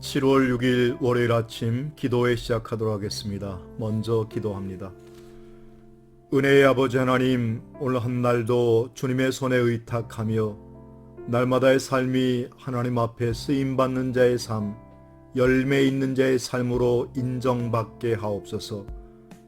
7월 6일 월요일 아침 기도회 시작하도록 하겠습니다. 먼저 기도합니다. 은혜의 아버지 하나님, 오늘 한 날도 주님의 손에 의탁하며 날마다의 삶이 하나님 앞에 쓰임받는 자의 삶, 열매 있는 자의 삶으로 인정받게 하옵소서.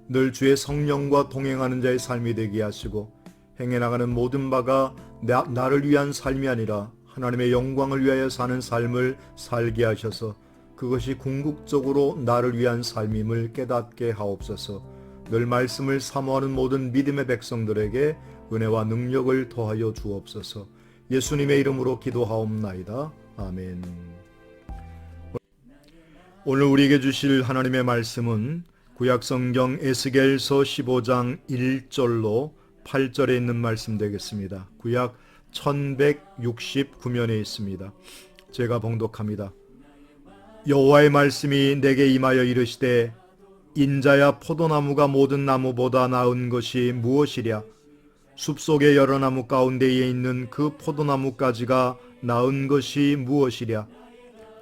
늘 주의 성령과 동행하는 자의 삶이 되게 하시고 행해 나가는 모든 바가 나를 위한 삶이 아니라 하나님의 영광을 위하여 사는 삶을 살게 하셔서 그것이 궁극적으로 나를 위한 삶임을 깨닫게 하옵소서. 늘 말씀을 사모하는 모든 믿음의 백성들에게 은혜와 능력을 더하여 주옵소서. 예수님의 이름으로 기도하옵나이다. 아멘. 오늘 우리에게 주실 하나님의 말씀은 구약성경 에스겔서 15장 1절로 8절에 있는 말씀 되겠습니다. 구약 1169면에 있습니다. 제가 봉독합니다. 여호와의 말씀이 내게 임하여 이르시되 인자야, 포도나무가 모든 나무보다 나은 것이 무엇이랴? 숲속의 여러 나무 가운데에 있는 그 포도나무 가지가 나은 것이 무엇이랴?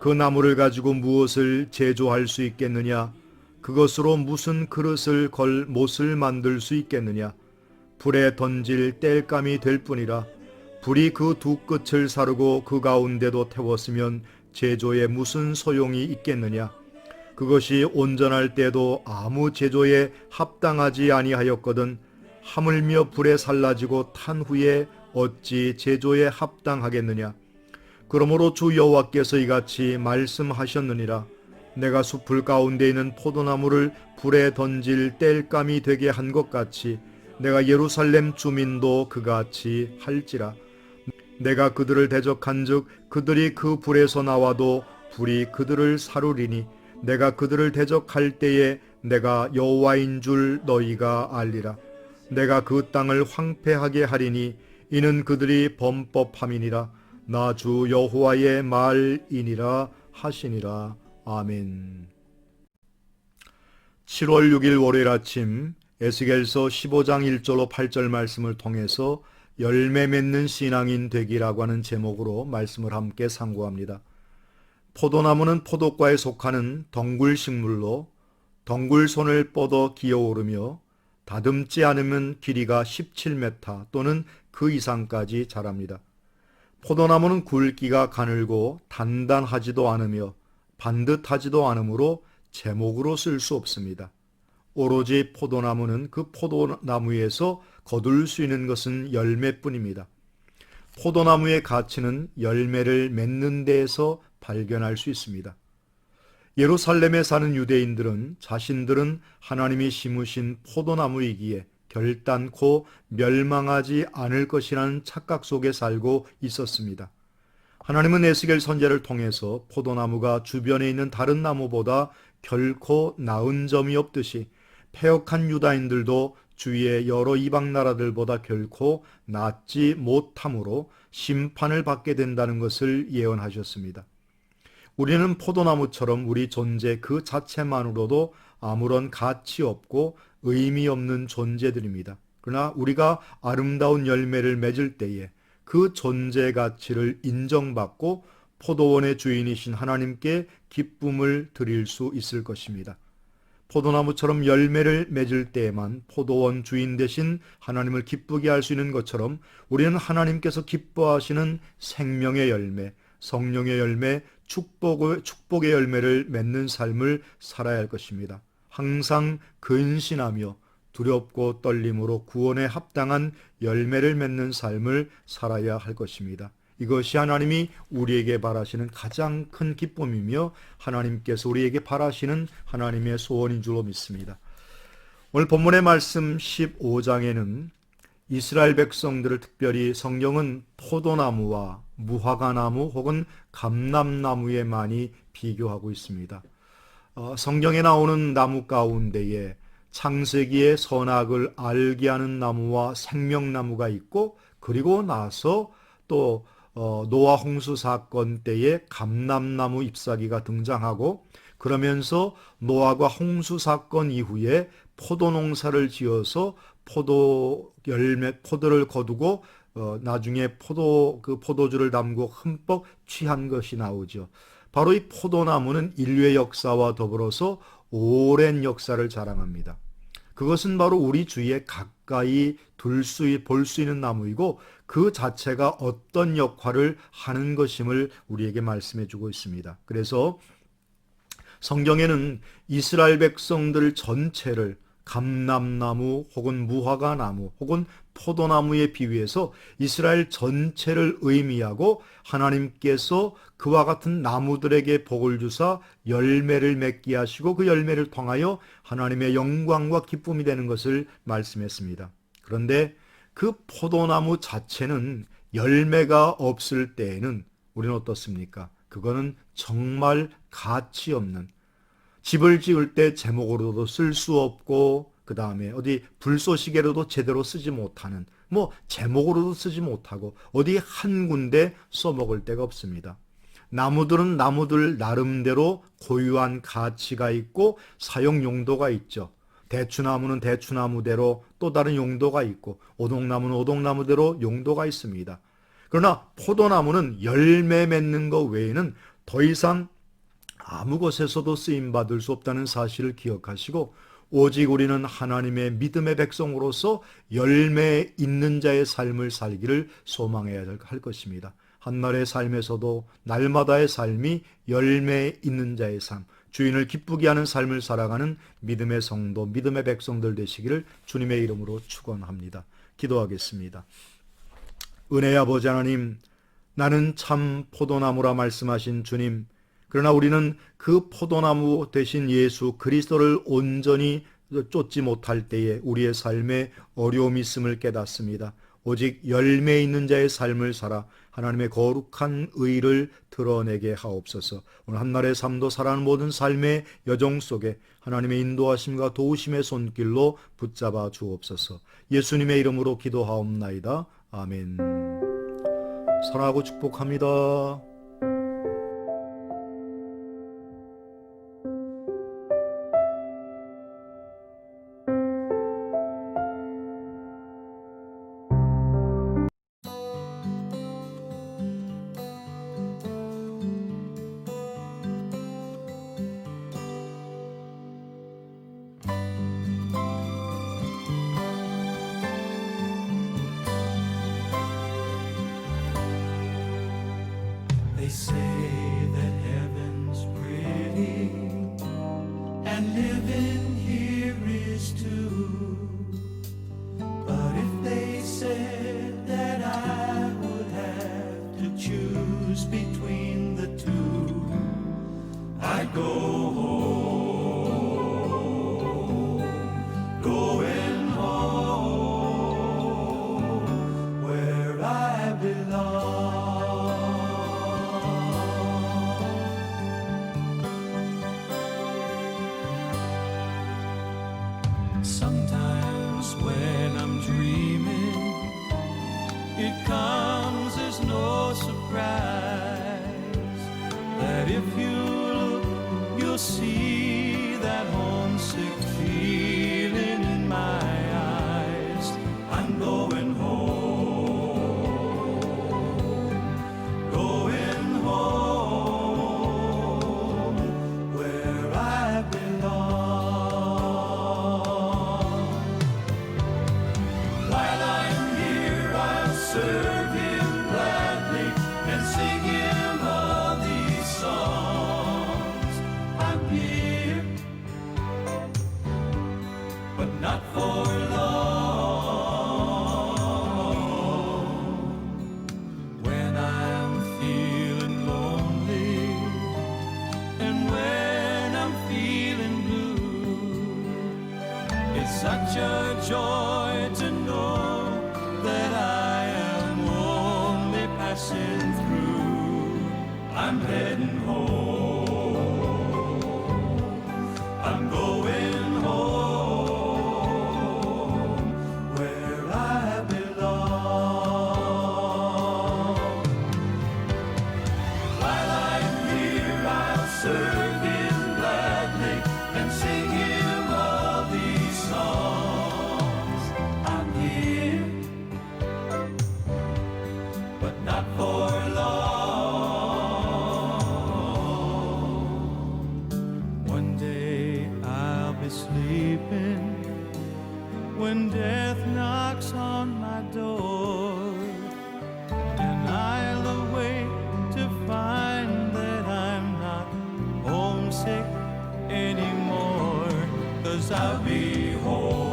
그 나무를 가지고 무엇을 제조할 수 있겠느냐? 그것으로 무슨 그릇을 걸 못을 만들 수 있겠느냐? 불에 던질 땔감이 될 뿐이라. 불이 그 두 끝을 사르고 그 가운데도 태웠으면 제조에 무슨 소용이 있겠느냐? 그것이 온전할 때도 아무 제조에 합당하지 아니하였거든 하물며 불에 살라지고 탄 후에 어찌 제조에 합당하겠느냐? 그러므로 주 여호와께서 이같이 말씀하셨느니라. 내가 숲풀 가운데 있는 포도나무를 불에 던질 땔감이 되게 한 것 같이 내가 예루살렘 주민도 그같이 할지라. 내가 그들을 대적한즉 그들이 그 불에서 나와도 불이 그들을 사르리니 내가 그들을 대적할 때에 내가 여호와인 줄 너희가 알리라. 내가 그 땅을 황폐하게 하리니 이는 그들이 범법함이니라. 나 주 여호와의 말이니라 하시니라. 아멘. 7월 6일 월요일 아침 에스겔서 15장 1절로 8절 말씀을 통해서 열매 맺는 신앙인 되기라고 하는 제목으로 말씀을 함께 상고합니다. 포도나무는 포도과에 속하는 덩굴식물로 덩굴손을 뻗어 기어오르며 다듬지 않으면 길이가 17m 또는 그 이상까지 자랍니다. 포도나무는 굵기가 가늘고 단단하지도 않으며 반듯하지도 않으므로 제목으로 쓸 수 없습니다. 오로지 포도나무는 그 포도나무에서 거둘 수 있는 것은 열매뿐입니다. 포도나무의 가치는 열매를 맺는 데에서 발견할 수 있습니다. 예루살렘에 사는 유대인들은 자신들은 하나님이 심으신 포도나무이기에 결단코 멸망하지 않을 것이라는 착각 속에 살고 있었습니다. 하나님은 에스겔 선지자를 통해서 포도나무가 주변에 있는 다른 나무보다 결코 나은 점이 없듯이 패역한 유다인들도 주위의 여러 이방 나라들보다 결코 낫지 못함으로 심판을 받게 된다는 것을 예언하셨습니다. 우리는 포도나무처럼 우리 존재 그 자체만으로도 아무런 가치 없고 의미 없는 존재들입니다. 그러나 우리가 아름다운 열매를 맺을 때에 그 존재 가치를 인정받고 포도원의 주인이신 하나님께 기쁨을 드릴 수 있을 것입니다. 포도나무처럼 열매를 맺을 때에만 포도원 주인 되신 하나님을 기쁘게 할 수 있는 것처럼 우리는 하나님께서 기뻐하시는 생명의 열매, 성령의 열매, 축복의 열매를 맺는 삶을 살아야 할 것입니다. 항상 근신하며 두렵고 떨림으로 구원에 합당한 열매를 맺는 삶을 살아야 할 것입니다. 이것이 하나님이 우리에게 바라시는 가장 큰 기쁨이며 하나님께서 우리에게 바라시는 하나님의 소원인 줄로 믿습니다. 오늘 본문의 말씀 15장에는 이스라엘 백성들을 특별히 성경은 포도나무와 무화과나무 혹은 감람나무에 많이 비교하고 있습니다. 성경에 나오는 나무 가운데에 창세기의 선악을 알게 하는 나무와 생명나무가 있고 그리고 나서 또 노아 홍수 사건 때에 감람나무 잎사귀가 등장하고 그러면서 노아가 홍수 사건 이후에 포도 농사를 지어서 포도를 거두고 나중에 포도주를 담고 흠뻑 취한 것이 나오죠. 바로 이 포도나무는 인류의 역사와 더불어서 오랜 역사를 자랑합니다. 그것은 바로 우리 주위에 가까이 볼 수 있는 나무이고 그 자체가 어떤 역할을 하는 것임을 우리에게 말씀해 주고 있습니다. 그래서 성경에는 이스라엘 백성들 전체를 감람나무 혹은 무화과 나무 혹은 포도나무에 비유해서 이스라엘 전체를 의미하고 하나님께서 그와 같은 나무들에게 복을 주사 열매를 맺게 하시고 그 열매를 통하여 하나님의 영광과 기쁨이 되는 것을 말씀했습니다. 그런데 그 포도나무 자체는 열매가 없을 때에는 우리는 어떻습니까? 그거는 정말 가치 없는, 집을 지을 때 제목으로도 쓸 수 없고 그 다음에 어디 불쏘시개로도 제대로 쓰지 못하는, 제목으로도 쓰지 못하고 어디 한 군데 써먹을 데가 없습니다. 나무들은 나무들 나름대로 고유한 가치가 있고 사용 용도가 있죠. 대추나무는 대추나무대로 또 다른 용도가 있고 오동나무는 오동나무대로 용도가 있습니다. 그러나 포도나무는 열매 맺는 것 외에는 더 이상 아무 곳에서도 쓰임받을 수 없다는 사실을 기억하시고 오직 우리는 하나님의 믿음의 백성으로서 열매 있는 자의 삶을 살기를 소망해야 할 것입니다. 한날의 삶에서도 날마다의 삶이 열매 있는 자의 삶, 주인을 기쁘게 하는 삶을 살아가는 믿음의 성도, 믿음의 백성들 되시기를 주님의 이름으로 축원합니다. 기도하겠습니다. 은혜의 아버지 하나님, 나는 참 포도나무라 말씀하신 주님, 그러나 우리는 그 포도나무 되신 예수 그리스도를 온전히 쫓지 못할 때에 우리의 삶에 어려움이 있음을 깨닫습니다. 오직 열매 있는 자의 삶을 살아 하나님의 거룩한 의를 드러내게 하옵소서. 오늘 한날의 삶도 살아가는 모든 삶의 여정 속에 하나님의 인도하심과 도우심의 손길로 붙잡아 주옵소서. 예수님의 이름으로 기도하옵나이다. 아멘. 사랑하고 축복합니다. They say that heaven's pretty and living here is too. But if they said that I would have to choose between the two, I'd go home, going home where I belong. Sometimes when I'm dreaming, it comes as no surprise that if you look, you'll see that homesick feeling in my eyes. I'm going home, going home where I belong. Serve him gladly and sing him all these songs. I'm here, but not for long. When I'm feeling lonely and when I'm feeling blue, it's such a joy to know that I am only passing through. I'm heading home, I'm going home where I belong. While I'm here, I'll serve him gladly and sing him all these songs. I'm here, but not for long. when death knocks on my door. And I'll awake to find that I'm not homesick anymore, 'cause I'll be home.